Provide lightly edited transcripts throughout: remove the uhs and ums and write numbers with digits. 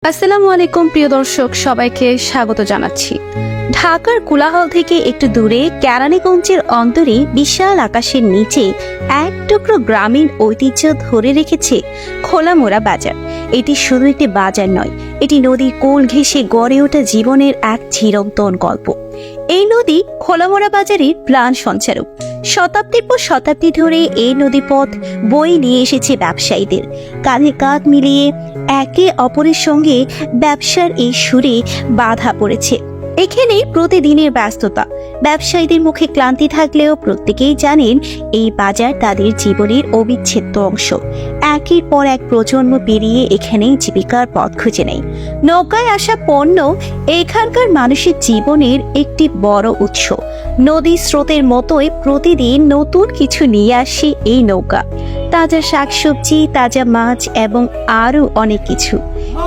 আসসালামু আলাইকুম প্রিয় দর্শক, সবাইকে স্বাগত জানাচ্ছি। ঢাকার কোলাহল থেকে একটু দূরে কেরানীগঞ্জের অন্তরে বিশাল আকাশের নিচে এক টুকরো গ্রামীণ ঐতিহ্য ধরে রেখেছে খোলামোড়া বাজার। এটি শুধু একটি বাজার নয়, এটি নদীর কোল ঘেঁষে গড়ে ওঠা জীবনের এক চিরন্তন গল্প। এই নদী খোলামোড়া বাজারের প্রাণ সঞ্চারক। শতাব্দীর পর শতাব্দী ধরে এই নদীপথ বয়ে নিয়ে এসেছে ব্যবসায়ীদের। কাঁধে কাঁধ মিলিয়ে একে অপরের সঙ্গে ব্যবসার এই সুরে বাধা পড়েছে। এখানে প্রতিদিনের ব্যস্ততা, ব্যবসায়ীদের মুখে ক্লান্তি থাকলেও প্রত্যেকেই জানেন এই বাজার তাদের জীবনের অবিচ্ছেদ্য অংশ। একের পর এক প্রজন্ম পেরিয়ে এখানেই জীবিকার পথ খুঁজে নেয়। নৌকায় আসা পণ্য এখানকার মানুষের জীবনের একটি বড় উৎস। নদীর স্রোতের মতোই প্রতিদিন নতুন কিছু নিয়ে আসে এই নৌকা। তাজা শাকসবজি, তাজা মাছ এবং আরও অনেক কিছু।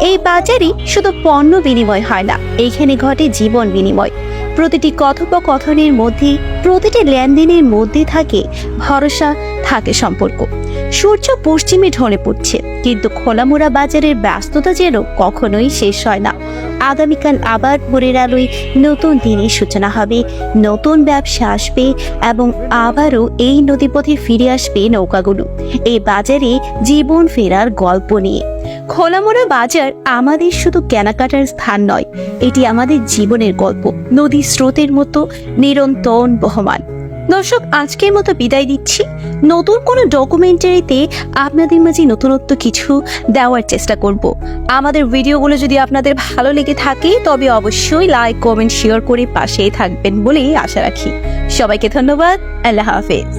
এই বাজারে শুধু পণ্য বিনিময় হয় না, এখানে ঘটে জীবন বিনিময়। প্রতিটি কথোপকথনের মধ্যে, প্রতিটি লেনদেনের মধ্যে থাকে ভরসা, থাকে সম্পর্ক। সূর্য পশ্চিমে ঢলে পড়ছে, কিন্তু খোলামোড়া বাজারের ব্যস্ততা যেন কখনোই শেষ হয় না। আগামীকাল আবার ভোরের আলোয় নতুন দিনের সূচনা হবে, নতুন ব্যবসা আসবে এবং আবারও এই নদীপথে ফিরে আসবে নৌকাগুলো এই বাজারে জীবন ফেরার গল্প নিয়ে। খোলামোড়া বাজার আমাদের শুধু কেনাকাটার স্থান নয়, এটি আমাদের জীবনের গল্প, নদীর স্রোতের মতো নিরন্তর বহমান। দর্শক, আজকের মতো বিদায় দিচ্ছি। নতুন কোনো ডকুমেন্টারিতে আপনাদের মাঝে নতুনত্ব কিছু দেওয়ার চেষ্টা করব। আমাদের ভিডিওগুলো যদি আপনাদের ভালো লেগে থাকে তবে অবশ্যই লাইক, কমেন্ট, শেয়ার করে পাশেই থাকবেন বলেই আশা রাখি। সবাইকে ধন্যবাদ। আল্লাহ হাফেজ।